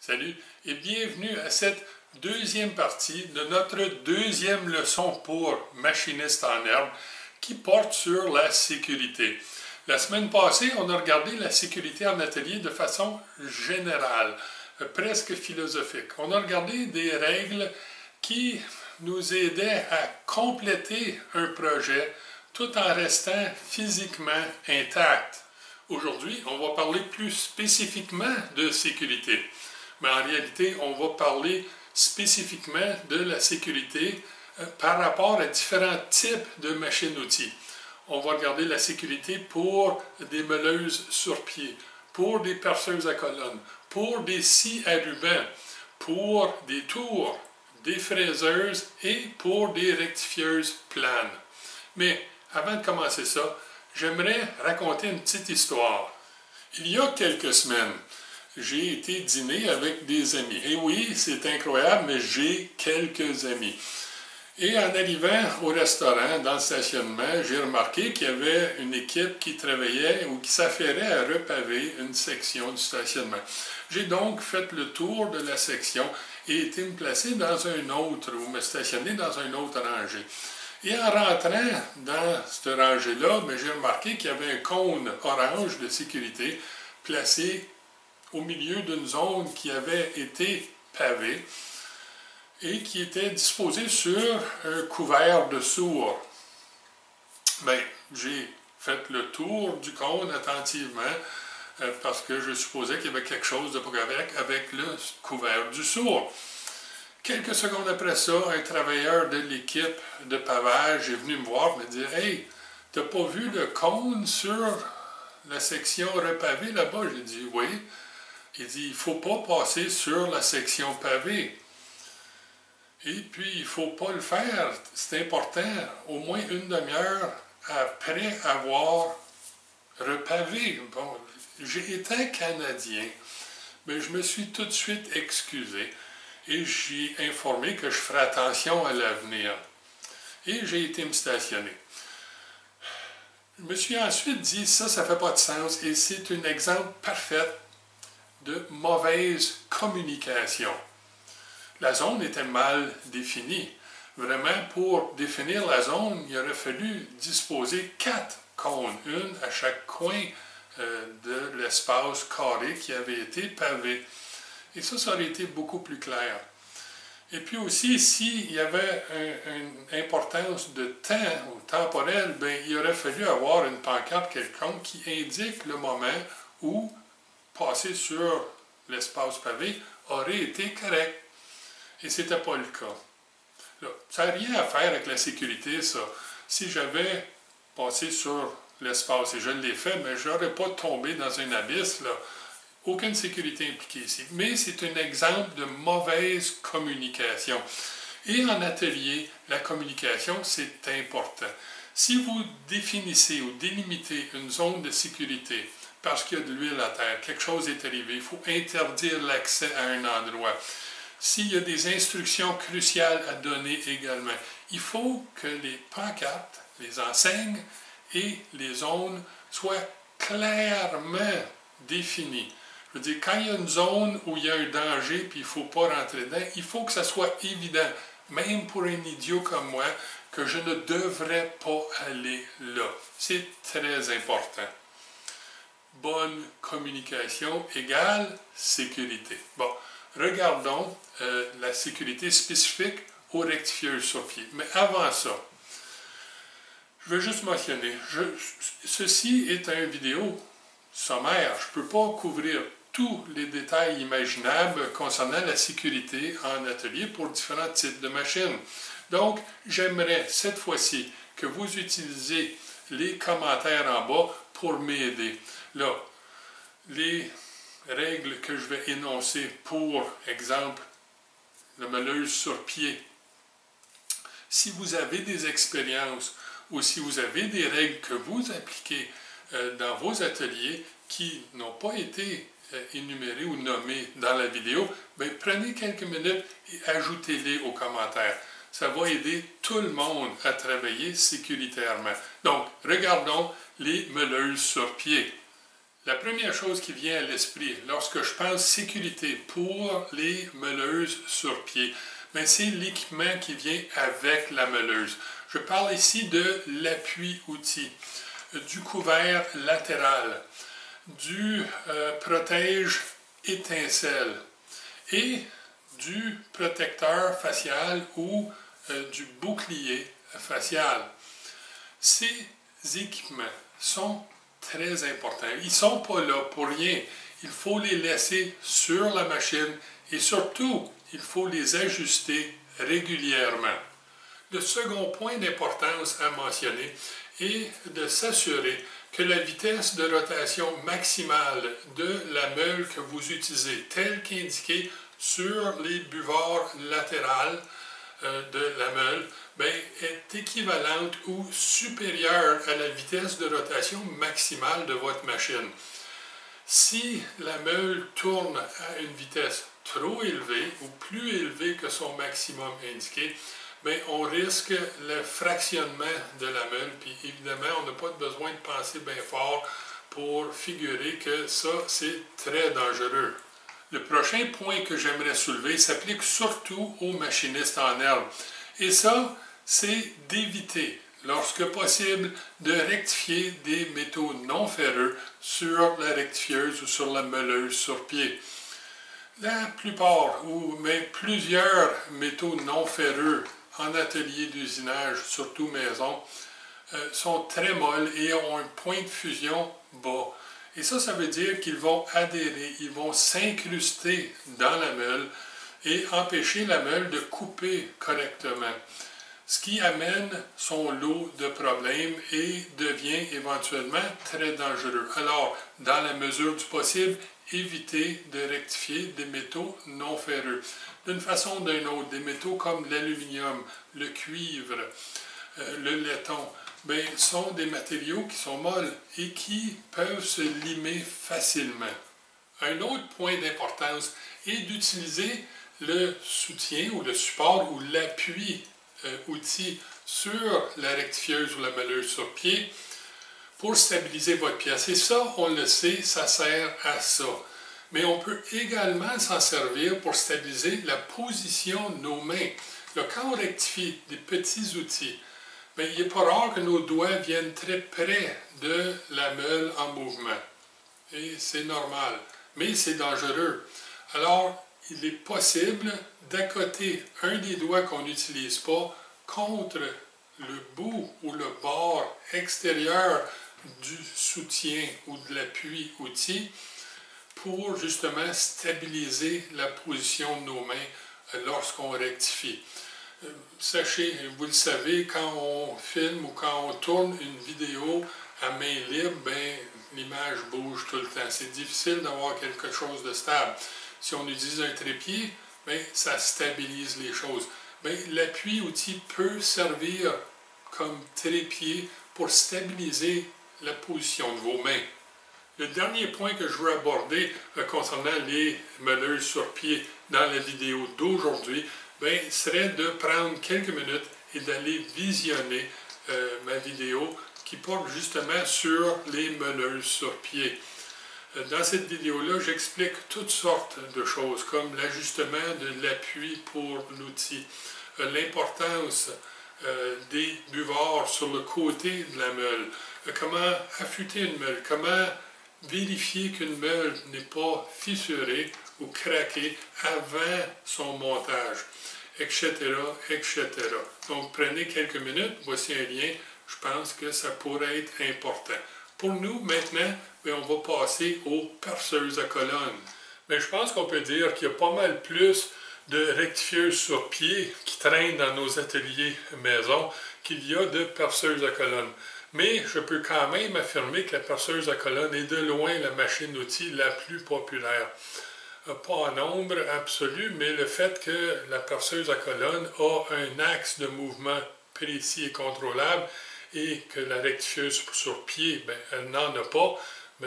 Salut et bienvenue à cette deuxième partie de notre deuxième leçon pour machiniste en herbe qui porte sur la sécurité. La semaine passée, on a regardé la sécurité en atelier de façon générale, presque philosophique. On a regardé des règles qui nous aidaient à compléter un projet tout en restant physiquement intact. Aujourd'hui, on va parler plus spécifiquement de sécurité. Mais en réalité, on va parler spécifiquement de la sécurité par rapport à différents types de machines-outils. On va regarder la sécurité pour des meuleuses sur pied, pour des perceuses à colonnes, pour des scies à ruban, pour des tours, des fraiseuses et pour des rectifieuses planes. Mais avant de commencer ça, j'aimerais raconter une petite histoire. Il y a quelques semaines, j'ai été dîner avec des amis. Et oui, c'est incroyable, mais j'ai quelques amis. Et en arrivant au restaurant, dans le stationnement, j'ai remarqué qu'il y avait une équipe qui travaillait ou qui s'affairait à repaver une section du stationnement. J'ai donc fait le tour de la section et été me placer dans un autre, ou me stationner dans un autre rangée. Et en rentrant dans cette rangée-là, j'ai remarqué qu'il y avait un cône orange de sécurité placé au milieu d'une zone qui avait été pavée et qui était disposée sur un couvert de sourds. J'ai fait le tour du cône attentivement parce que je supposais qu'il y avait quelque chose de pas correct avec le couvert du sourd. Quelques secondes après ça, un travailleur de l'équipe de pavage est venu me voir et me dire « Hey, t'as pas vu le cône sur la section repavée là-bas? » J'ai dit « Oui. » Il dit, il ne faut pas passer sur la section pavée. Et puis, il ne faut pas le faire. C'est important, au moins une demi-heure après avoir repavé. Bon, j'étais Canadien, mais je me suis tout de suite excusé et j'ai informé que je ferais attention à l'avenir. Et j'ai été me stationner. Je me suis ensuite dit, ça ne fait pas de sens et c'est un exemple parfait de mauvaise communication. La zone était mal définie. Vraiment, pour définir la zone, il aurait fallu disposer 4 cônes, une à chaque coin de l'espace carré qui avait été pavé. Et ça aurait été beaucoup plus clair. Et puis aussi, s'il y avait une importance de temps ou temporel, il aurait fallu avoir une pancarte quelconque qui indique le moment où passer sur l'espace pavé aurait été correct. Et ce n'était pas le cas. Là, ça n'a rien à faire avec la sécurité, ça. Si j'avais passé sur l'espace, et je l'ai fait, mais je n'aurais pas tombé dans un abysse, là. Aucune sécurité impliquée ici. Mais c'est un exemple de mauvaise communication. Et en atelier, la communication, c'est important. Si vous définissez ou délimitez une zone de sécurité, parce qu'il y a de l'huile à terre, quelque chose est arrivé, il faut interdire l'accès à un endroit. S'il y a des instructions cruciales à donner également, il faut que les pancartes, les enseignes et les zones soient clairement définies. Je veux dire, quand il y a une zone où il y a un danger et il ne faut pas rentrer dedans, il faut que ça soit évident, même pour un idiot comme moi, que je ne devrais pas aller là. C'est très important. Bonne communication égale sécurité. Bon, regardons la sécurité spécifique aux rectifieuses sur pied. Mais avant ça, je vais juste mentionner, ceci est une vidéo sommaire. Je ne peux pas couvrir tous les détails imaginables concernant la sécurité en atelier pour différents types de machines. Donc, j'aimerais cette fois-ci que vous utilisiez les commentaires en bas pour m'aider. Là, les règles que je vais énoncer pour exemple, la meuleuse sur pied. Si vous avez des expériences ou si vous avez des règles que vous appliquez dans vos ateliers qui n'ont pas été énumérées ou nommées dans la vidéo, prenez quelques minutes et ajoutez-les aux commentaires. Ça va aider tout le monde à travailler sécuritairement. Donc, regardons les meuleuses sur pied. La première chose qui vient à l'esprit lorsque je pense sécurité pour les meuleuses sur pied, c'est l'équipement qui vient avec la meuleuse. Je parle ici de l'appui-outil, du couvert latéral, du protège étincelle et du protecteur facial ou du bouclier facial. Ces équipements sont très importants. Ils ne sont pas là pour rien. Il faut les laisser sur la machine et surtout, il faut les ajuster régulièrement. Le second point d'importance à mentionner est de s'assurer que la vitesse de rotation maximale de la meule que vous utilisez, telle qu'indiquée sur les buvards latérales de la meule, est équivalente ou supérieure à la vitesse de rotation maximale de votre machine. Si la meule tourne à une vitesse trop élevée ou plus élevée que son maximum indiqué, on risque le fractionnement de la meule, puis évidemment, on n'a pas besoin de penser bien fort pour figurer que ça, c'est très dangereux. Le prochain point que j'aimerais soulever s'applique surtout aux machinistes en herbe. Et ça, c'est d'éviter, lorsque possible, de rectifier des métaux non ferreux sur la rectifieuse ou sur la meuleuse sur pied. La plupart, ou même plusieurs métaux non ferreux en atelier d'usinage, surtout maison, sont très molles et ont un point de fusion bas. Et ça veut dire qu'ils vont adhérer, ils vont s'incruster dans la meule et empêcher la meule de couper correctement. Ce qui amène son lot de problèmes et devient éventuellement très dangereux. Alors, dans la mesure du possible, évitez de rectifier des métaux non ferreux. D'une façon ou d'une autre, des métaux comme l'aluminium, le cuivre, le laiton, sont des matériaux qui sont molles et qui peuvent se limer facilement. Un autre point d'importance est d'utiliser le soutien ou le support ou l'appui outil sur la rectifieuse ou la meuleuse sur pied pour stabiliser votre pièce. Et ça, on le sait, ça sert à ça. Mais on peut également s'en servir pour stabiliser la position de nos mains. Là, quand on rectifie des petits outils, il n'est pas rare que nos doigts viennent très près de la meule en mouvement. Et c'est normal, mais c'est dangereux. Alors, il est possible d'accoter un des doigts qu'on n'utilise pas contre le bout ou le bord extérieur du soutien ou de l'appui outil pour justement stabiliser la position de nos mains lorsqu'on rectifie. Sachez, vous le savez, quand on filme ou quand on tourne une vidéo à main libre, l'image bouge tout le temps. C'est difficile d'avoir quelque chose de stable. Si on utilise un trépied, ça stabilise les choses. L'appui outil peut servir comme trépied pour stabiliser la position de vos mains. Le dernier point que je veux aborder concernant les meuleuses sur pied dans la vidéo d'aujourd'hui, serait de prendre quelques minutes et d'aller visionner ma vidéo qui porte justement sur les meuleuses sur pied. Dans cette vidéo-là, j'explique toutes sortes de choses, comme l'ajustement de l'appui pour l'outil, l'importance des buvards sur le côté de la meule, comment affûter une meule, comment vérifier qu'une meule n'est pas fissurée ou craquée avant son montage, etc., etc. Donc, prenez quelques minutes, voici un lien, je pense que ça pourrait être important. Pour nous, maintenant, on va passer aux perceuses à colonne. Je pense qu'on peut dire qu'il y a pas mal plus de rectifieuses sur pied qui traînent dans nos ateliers maison qu'il y a de perceuses à colonne. Mais je peux quand même affirmer que la perceuse à colonne est de loin la machine-outil la plus populaire. Pas en nombre absolu, mais le fait que la perceuse à colonne a un axe de mouvement précis et contrôlable et que la rectifieuse sur pied, elle n'en a pas,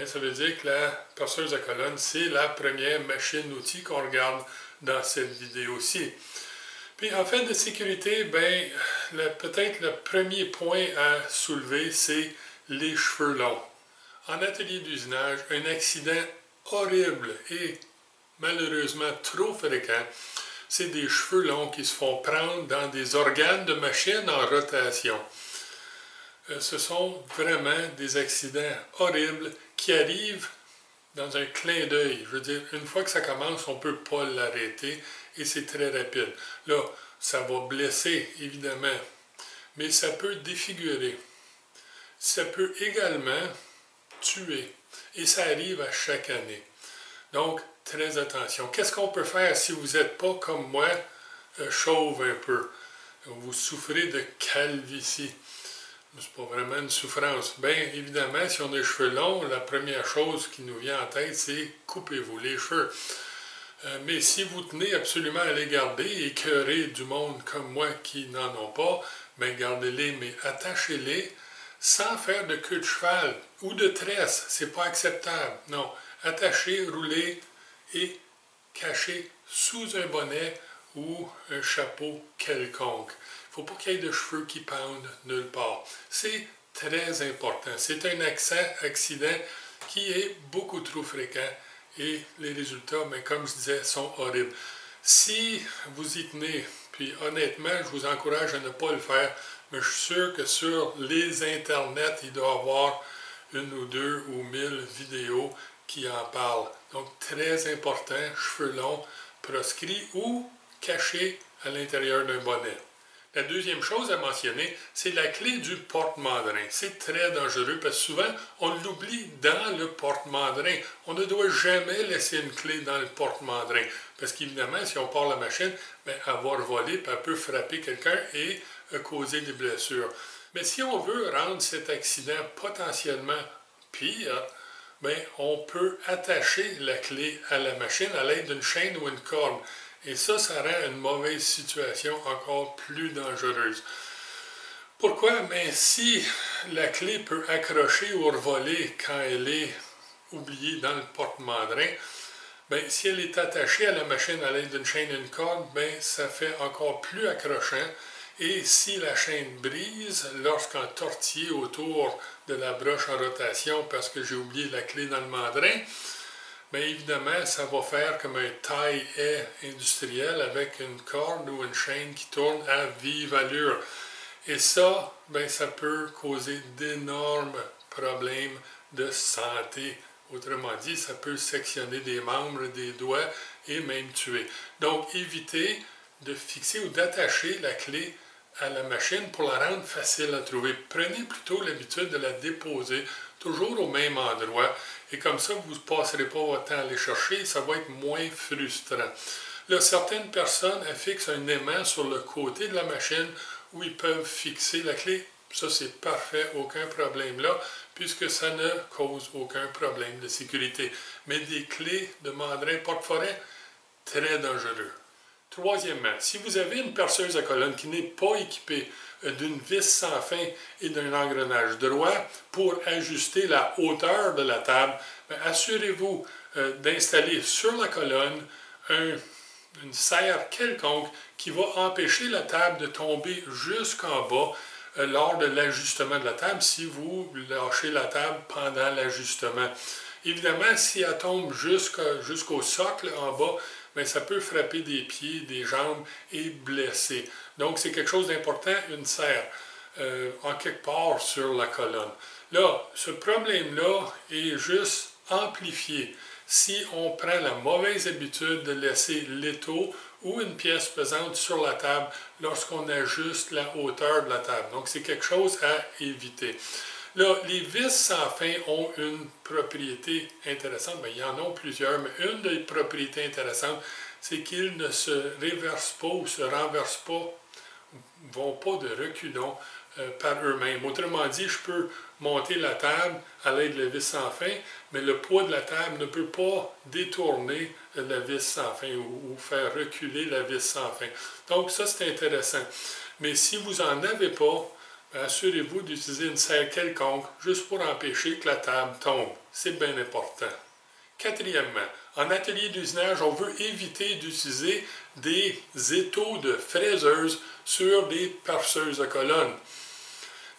ça veut dire que la perceuse à colonne, c'est la première machine-outil qu'on regarde dans cette vidéo-ci. Puis en fait de sécurité, peut-être le premier point à soulever, c'est les cheveux longs. En atelier d'usinage, un accident horrible et malheureusement trop fréquent, c'est des cheveux longs qui se font prendre dans des organes de machine en rotation. Ce sont vraiment des accidents horribles qui arrivent dans un clin d'œil. Je veux dire, une fois que ça commence, on ne peut pas l'arrêter et c'est très rapide. Là, ça va blesser, évidemment, mais ça peut défigurer. Ça peut également tuer et ça arrive à chaque année. Donc, très attention. Qu'est-ce qu'on peut faire si vous n'êtes pas comme moi, chauve un peu? Vous souffrez de calvitie. C'est pas vraiment une souffrance. Bien, évidemment, si on a les cheveux longs, la première chose qui nous vient en tête, c'est coupez-vous les cheveux. Mais si vous tenez absolument à les garder, écœurez du monde comme moi qui n'en ont pas, bien gardez-les, mais attachez-les sans faire de queue de cheval ou de tresse. C'est pas acceptable. Non. Attachez, roulez et cachez sous un bonnet ou un chapeau quelconque. Il ne faut pas qu'il y ait de cheveux qui pendent nulle part. C'est très important. C'est un accident qui est beaucoup trop fréquent et les résultats, mais comme je disais, sont horribles. Si vous y tenez, puis honnêtement, je vous encourage à ne pas le faire, mais je suis sûr que sur les internets, il doit y avoir une ou deux ou 1000 vidéos qui en parlent. Donc, très important, cheveux longs, proscrits ou cachés à l'intérieur d'un bonnet. La deuxième chose à mentionner, c'est la clé du porte-mandrin. C'est très dangereux parce que souvent, on l'oublie dans le porte-mandrin. On ne doit jamais laisser une clé dans le porte-mandrin parce qu'évidemment, si on part la machine, bien, elle va voler, puis elle peut frapper quelqu'un et causer des blessures. Mais si on veut rendre cet accident potentiellement pire, bien, on peut attacher la clé à la machine à l'aide d'une chaîne ou une corde. Et ça rend une mauvaise situation encore plus dangereuse. Pourquoi? Mais si la clé peut accrocher ou revoler quand elle est oubliée dans le porte-mandrin, bien, si elle est attachée à la machine à l'aide d'une chaîne et une corde, bien, ça fait encore plus accrochant. Et si la chaîne brise, lorsqu'un tortiller autour de la broche en rotation parce que j'ai oublié la clé dans le mandrin, bien évidemment, ça va faire comme un taille-haie industriel avec une corde ou une chaîne qui tourne à vive allure. Et ça, bien, ça peut causer d'énormes problèmes de santé. Autrement dit, ça peut sectionner des membres, des doigts et même tuer. Donc, évitez de fixer ou d'attacher la clé à la machine pour la rendre facile à trouver. Prenez plutôt l'habitude de la déposer toujours au même endroit et comme ça, vous ne passerez pas votre temps à aller chercher et ça va être moins frustrant. Là, certaines personnes affixent un aimant sur le côté de la machine où ils peuvent fixer la clé. Ça, c'est parfait, aucun problème là, puisque ça ne cause aucun problème de sécurité. Mais des clés de mandrin porte-forêt, très dangereux. Troisièmement, si vous avez une perceuse à colonne qui n'est pas équipée d'une vis sans fin et d'un engrenage droit pour ajuster la hauteur de la table, assurez-vous d'installer sur la colonne une serre quelconque qui va empêcher la table de tomber jusqu'en bas lors de l'ajustement de la table si vous lâchez la table pendant l'ajustement. Évidemment, si elle tombe jusqu'au socle en bas, bien, ça peut frapper des pieds, des jambes et blesser. Donc, c'est quelque chose d'important, une serre, en quelque part sur la colonne. Là, ce problème-là est juste amplifié si on prend la mauvaise habitude de laisser l'étau ou une pièce pesante sur la table lorsqu'on ajuste la hauteur de la table. Donc, c'est quelque chose à éviter. Là, les vis sans fin ont une propriété intéressante. Bien, il y en a plusieurs, mais une des propriétés intéressantes, c'est qu'ils ne se réversent pas ou se renversent pas, vont pas de reculons par eux-mêmes. Autrement dit, je peux monter la table à l'aide de la vis sans fin, mais le poids de la table ne peut pas détourner la vis sans fin ou faire reculer la vis sans fin. Donc, ça, c'est intéressant. Mais si vous n'en avez pas, assurez-vous d'utiliser une serre quelconque juste pour empêcher que la table tombe. C'est bien important. Quatrièmement, en atelier d'usinage, on veut éviter d'utiliser des étaux de fraiseuse sur des perceuses à colonne.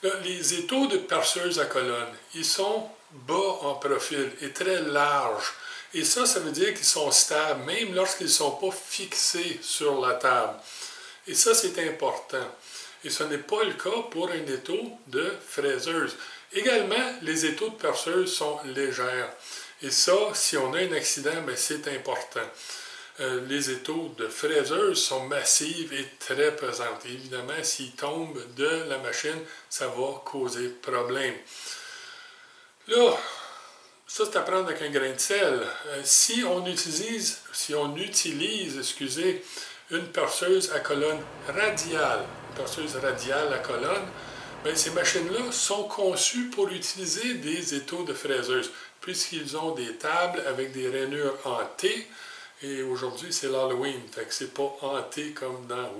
Là, les étaux de perceuses à colonne, ils sont bas en profil et très larges. Et ça veut dire qu'ils sont stables, même lorsqu'ils ne sont pas fixés sur la table. Et ça, c'est important. Et ce n'est pas le cas pour un étau de fraiseuse. Également, les étaux de perceuse sont légères. Et ça, si on a un accident, c'est important. Les étaux de fraiseuse sont massives et très pesantes. Et évidemment, s'ils tombent de la machine, ça va causer problème. Là, ça c'est à prendre avec un grain de sel. Si on utilise, une perceuse à colonne radiale, à colonne, ces machines-là sont conçues pour utiliser des étaux de fraiseuse, puisqu'ils ont des tables avec des rainures en T. Et aujourd'hui, c'est l'Halloween, fait que c'est pas en T comme dans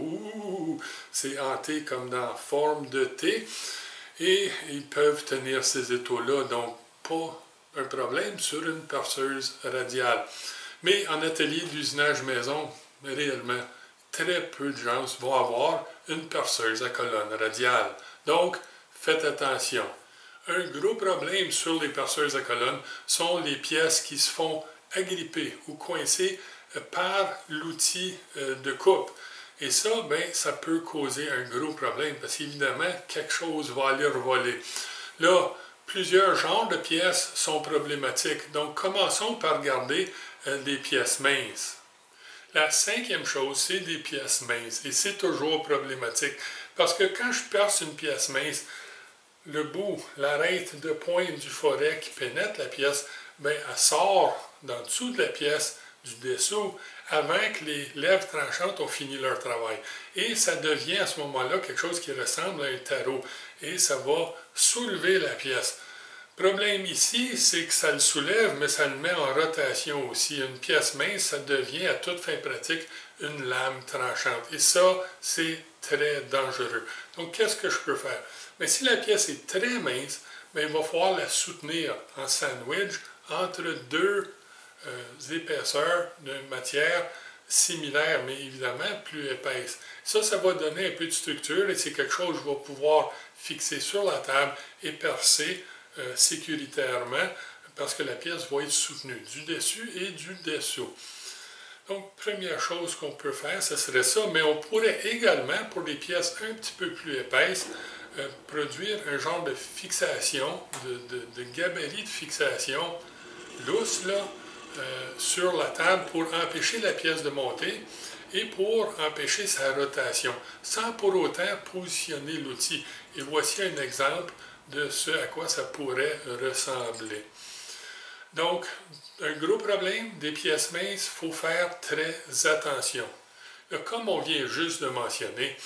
c'est en T comme dans forme de T. Et ils peuvent tenir ces étaux-là, donc pas un problème sur une perceuse radiale. Mais en atelier d'usinage maison, réellement, très peu de gens vont avoir une perceuse à colonne radiale. Donc, faites attention. Un gros problème sur les perceuses à colonne sont les pièces qui se font agripper ou coincer par l'outil de coupe. Et ça, ça peut causer un gros problème parce qu'évidemment, quelque chose va aller voler. Là, plusieurs genres de pièces sont problématiques. Donc, commençons par regarder des pièces minces. La cinquième chose, c'est des pièces minces. Et c'est toujours problématique. Parce que quand je perce une pièce mince, le bout, l'arête de pointe du forêt qui pénètre la pièce, elle sort d'en dessous de la pièce, du dessous, avant que les lèvres tranchantes ont fini leur travail. Et ça devient à ce moment-là quelque chose qui ressemble à un tarot. Et ça va soulever la pièce. Le problème ici, c'est que ça le soulève, mais ça le met en rotation aussi. Une pièce mince, ça devient à toute fin pratique une lame tranchante. Et ça, c'est très dangereux. Donc, qu'est-ce que je peux faire? Mais si la pièce est très mince, il va falloir la soutenir en sandwich entre deux épaisseurs de matière similaire, mais évidemment plus épaisse. Ça va donner un peu de structure et c'est quelque chose que je vais pouvoir fixer sur la table et percer sécuritairement parce que la pièce va être soutenue du dessus et du dessous. Donc, première chose qu'on peut faire, ce serait ça, mais on pourrait également, pour des pièces un petit peu plus épaisses, produire un genre de fixation, de gabarit de fixation lousse, là, sur la table pour empêcher la pièce de monter et pour empêcher sa rotation, sans pour autant positionner l'outil. Et voici un exemple de ce à quoi ça pourrait ressembler. Donc, un gros problème des pièces minces, il faut faire très attention. Là, comme on vient juste de mentionner,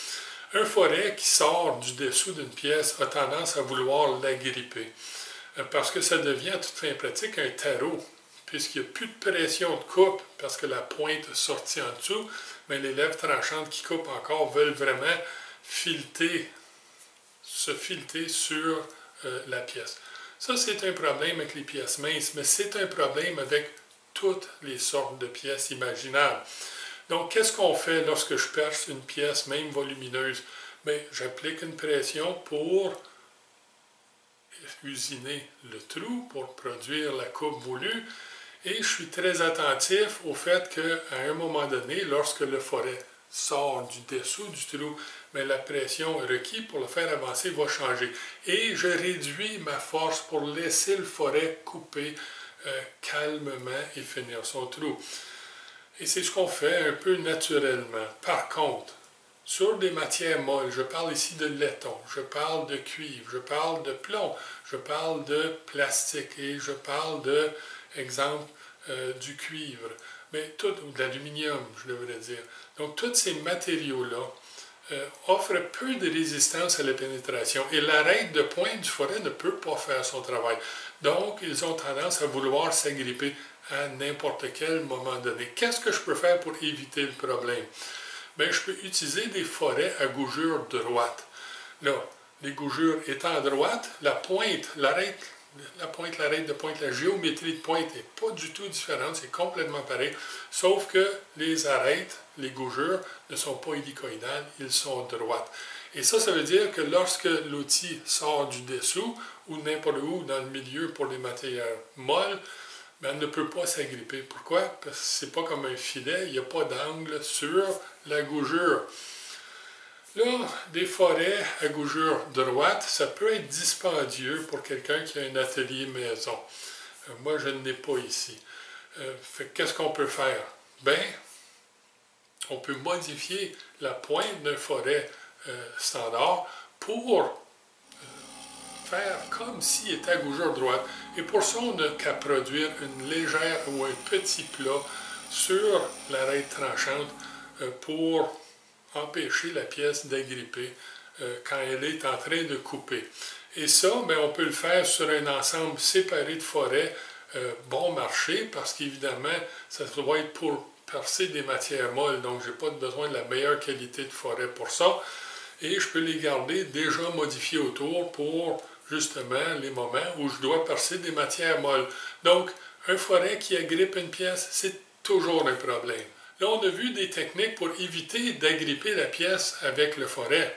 un forêt qui sort du dessous d'une pièce a tendance à vouloir l'agripper, parce que ça devient à toute fin pratique un tarot. Puisqu'il n'y a plus de pression de coupe parce que la pointe est sortie en dessous, mais les lèvres tranchantes qui coupent encore veulent vraiment se fileter sur la pièce. Ça, c'est un problème avec les pièces minces, mais c'est un problème avec toutes les sortes de pièces imaginables. Donc, qu'est-ce qu'on fait lorsque je perce une pièce, même volumineuse? J'applique une pression pour usiner le trou, pour produire la coupe voulue. Et je suis très attentif au fait qu'à un moment donné, lorsque le forêt sort du dessous du trou, la pression requise pour le faire avancer va changer. Et je réduis ma force pour laisser le forêt couper calmement et finir son trou. Et c'est ce qu'on fait un peu naturellement. Par contre, sur des matières molles, je parle ici de laiton, je parle de cuivre, je parle de plomb, je parle de plastique et je parle de, exemple, du cuivre, ou de l'aluminium, je devrais dire. Donc, tous ces matériaux-là offrent peu de résistance à la pénétration et l'arête de pointe du forêt ne peut pas faire son travail. Donc, ils ont tendance à vouloir s'agripper à n'importe quel moment donné. Qu'est-ce que je peux faire pour éviter le problème? Je peux utiliser des forêts à gougure droite. Là, les gougures étant droites, la pointe, l'arête l'arête de pointe, la géométrie de pointe n'est pas du tout différente, c'est complètement pareil, sauf que les arêtes, les gougures, ne sont pas hélicoïdales, ils sont droites. Et ça veut dire que lorsque l'outil sort du dessous, ou n'importe où dans le milieu pour les matières molles, ben, elle ne peut pas s'agripper. Pourquoi? Parce que ce n'est pas comme un filet, il n'y a pas d'angle sur la gougure. Là, des forêts à gougure droite, ça peut être dispendieux pour quelqu'un qui a un atelier maison. Moi, je ne l'ai pas ici. Qu'est-ce qu'on peut faire? Bien, on peut modifier la pointe d'un forêt standard pour faire comme s'il était à gougure droite. Et pour ça, on n'a qu'à produire une légère ou un petit plat sur l'arête tranchante pour empêcher la pièce d'agripper quand elle est en train de couper. Et ça, bien, on peut le faire sur un ensemble séparé de forêts bon marché, parce qu'évidemment, ça doit être pour percer des matières molles, donc je n'ai pas besoin de la meilleure qualité de forêt pour ça. Et je peux les garder déjà modifiés autour pour justement les moments où je dois percer des matières molles. Donc, un forêt qui agrippe une pièce, c'est toujours un problème. Là, on a vu des techniques pour éviter d'agripper la pièce avec le forêt.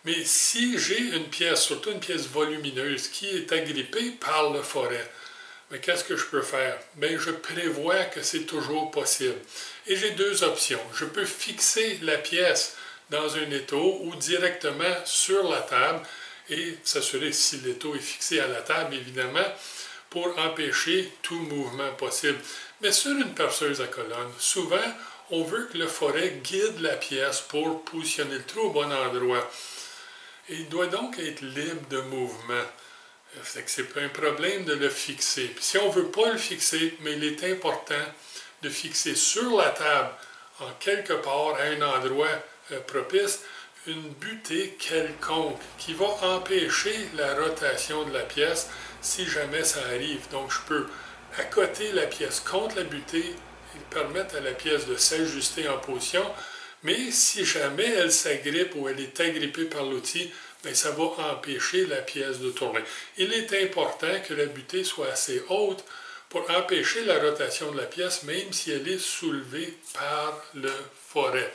Mais si j'ai une pièce, surtout une pièce volumineuse, qui est agrippée par le forêt, mais qu'est-ce que je peux faire? Bien, je prévois que c'est toujours possible. Et j'ai deux options. Je peux fixer la pièce dans un étau ou directement sur la table et s'assurer si l'étau est fixé à la table, évidemment, pour empêcher tout mouvement possible. Mais sur une perceuse à colonne, souvent, on veut que le forêt guide la pièce pour positionner le trou au bon endroit. Et il doit donc être libre de mouvement. C'est pas un problème de le fixer. Puis si on ne veut pas le fixer, mais il est important de fixer sur la table, en quelque part, à un endroit propice, une butée quelconque qui va empêcher la rotation de la pièce si jamais ça arrive. Donc, je peux accoter la pièce contre la butée et permettre à la pièce de s'ajuster en position, mais si jamais elle s'agrippe ou elle est agrippée par l'outil, bien, ça va empêcher la pièce de tourner. Il est important que la butée soit assez haute pour empêcher la rotation de la pièce, même si elle est soulevée par le forêt.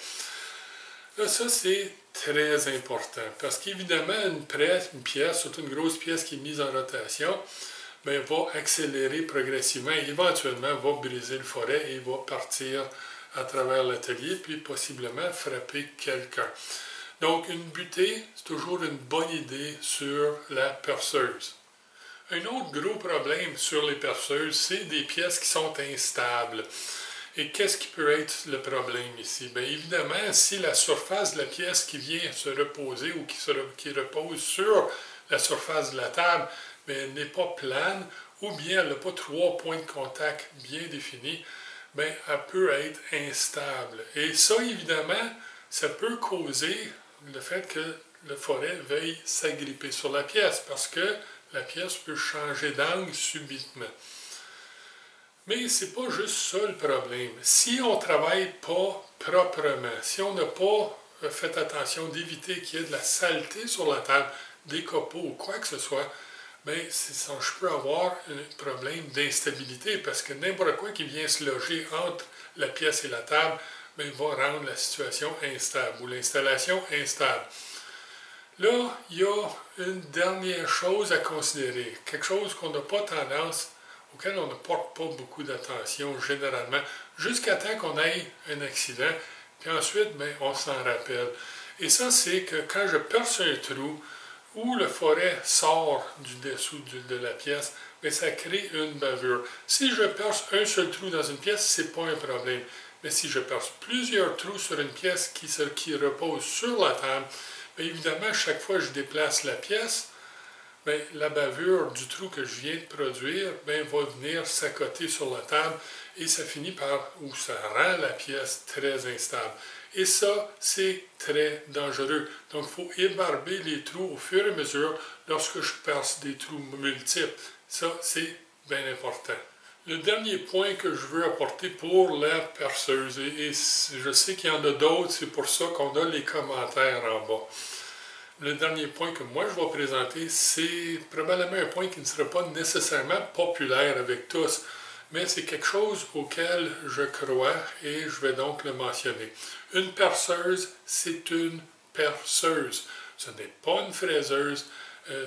Là, ça, c'est très important, parce qu'évidemment, une pièce, surtout une grosse pièce qui est mise en rotation, bien, va accélérer progressivement et éventuellement va briser le forêt et va partir à travers l'atelier, puis possiblement frapper quelqu'un. Donc, une butée, c'est toujours une bonne idée sur la perceuse. Un autre gros problème sur les perceuses, c'est des pièces qui sont instables. Et qu'est-ce qui peut être le problème ici? Bien, évidemment, si la surface de la pièce qui vient se reposer ou qui repose sur la surface de la table, bien, elle n'est pas plane ou bien elle n'a pas 3 points de contact bien définis, bien, elle peut être instable. Et ça, évidemment, ça peut causer le fait que le forêt veuille s'agripper sur la pièce parce que la pièce peut changer d'angle subitement. Mais ce n'est pas juste ça le problème. Si on ne travaille pas proprement, si on n'a pas fait attention d'éviter qu'il y ait de la saleté sur la table, des copeaux ou quoi que ce soit, bien, je peux avoir un problème d'instabilité parce que n'importe quoi qui vient se loger entre la pièce et la table, bien, va rendre la situation instable ou l'installation instable. Là, il y a une dernière chose à considérer, quelque chose qu'on n'a pas tendance, auquel on ne porte pas beaucoup d'attention généralement, jusqu'à temps qu'on ait un accident, puis ensuite, bien, on s'en rappelle. Et ça, c'est que quand je perce un trou où le forêt sort du dessous de la pièce, bien, ça crée une bavure. Si je perce un seul trou dans une pièce, ce n'est pas un problème. Mais si je perce plusieurs trous sur une pièce qui repose sur la table, bien, évidemment, chaque fois que je déplace la pièce, bien, la bavure du trou que je viens de produire bien, va venir s'accoter sur la table et ça finit par, ou ça rend la pièce très instable. Et ça, c'est très dangereux. Donc, il faut ébarber les trous au fur et à mesure lorsque je perce des trous multiples. Ça, c'est bien important. Le dernier point que je veux apporter pour la perceuse, et je sais qu'il y en a d'autres, c'est pour ça qu'on a les commentaires en bas. le dernier point que moi je vais présenter, c'est probablement un point qui ne sera pas nécessairement populaire avec tous, mais c'est quelque chose auquel je crois et je vais donc le mentionner. Une perceuse, c'est une perceuse. Ce n'est pas une fraiseuse,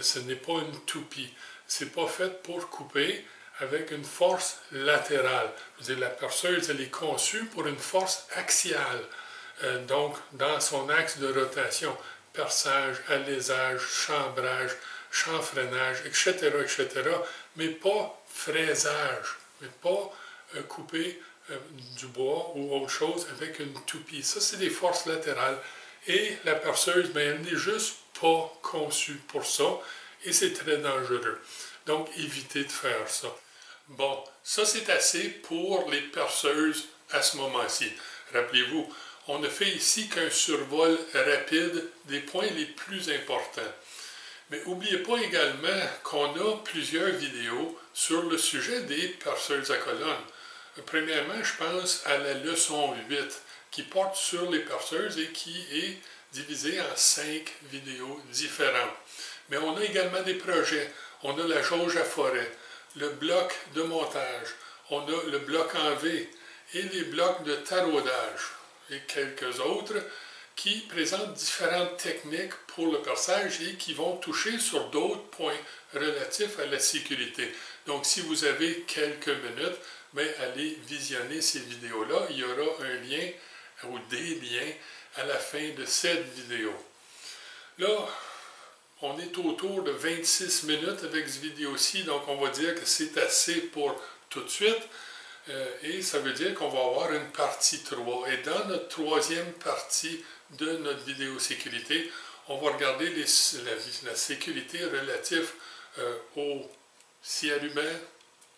ce n'est pas une toupie. C'est pas fait pour couper avec une force latérale. Je veux dire, la perceuse, elle est conçue pour une force axiale. Donc, dans son axe de rotation, perçage, alésage, chambrage, chanfreinage, etc., etc., mais pas fraisage, mais pas couper du bois ou autre chose avec une toupie. Ça, c'est des forces latérales. Et la perceuse, bien, elle n'est juste pas conçue pour ça, et c'est très dangereux. Donc, évitez de faire ça. Bon, ça c'est assez pour les perceuses à ce moment-ci. Rappelez-vous, on ne fait ici qu'un survol rapide des points les plus importants. Mais n'oubliez pas également qu'on a plusieurs vidéos sur le sujet des perceuses à colonne. Premièrement, je pense à la leçon 8 qui porte sur les perceuses et qui est divisée en 5 vidéos différentes. Mais on a également des projets. On a la jauge à forêt, le bloc de montage, on a le bloc en V et les blocs de taraudage et quelques autres qui présentent différentes techniques pour le perçage et qui vont toucher sur d'autres points relatifs à la sécurité. Donc, si vous avez quelques minutes, bien, allez visionner ces vidéos-là. Il y aura un lien ou des liens à la fin de cette vidéo. Là, on est autour de 26 minutes avec cette vidéo-ci, donc on va dire que c'est assez pour tout de suite. Et ça veut dire qu'on va avoir une partie 3. Et dans notre troisième partie de notre vidéo sécurité, on va regarder la sécurité relative aux scie allumants,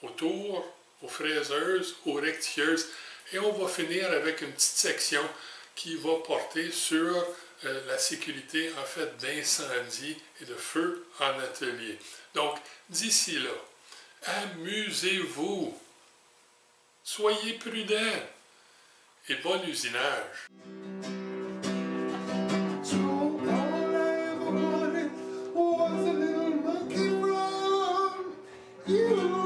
aux tours, aux fraiseuses, aux rectifieuses. Et on va finir avec une petite section qui va porter sur la sécurité en fait d'incendie et de feu en atelier. Donc, d'ici là, amusez-vous, soyez prudents et bon usinage. So all I ever wanted was a little monkey from you.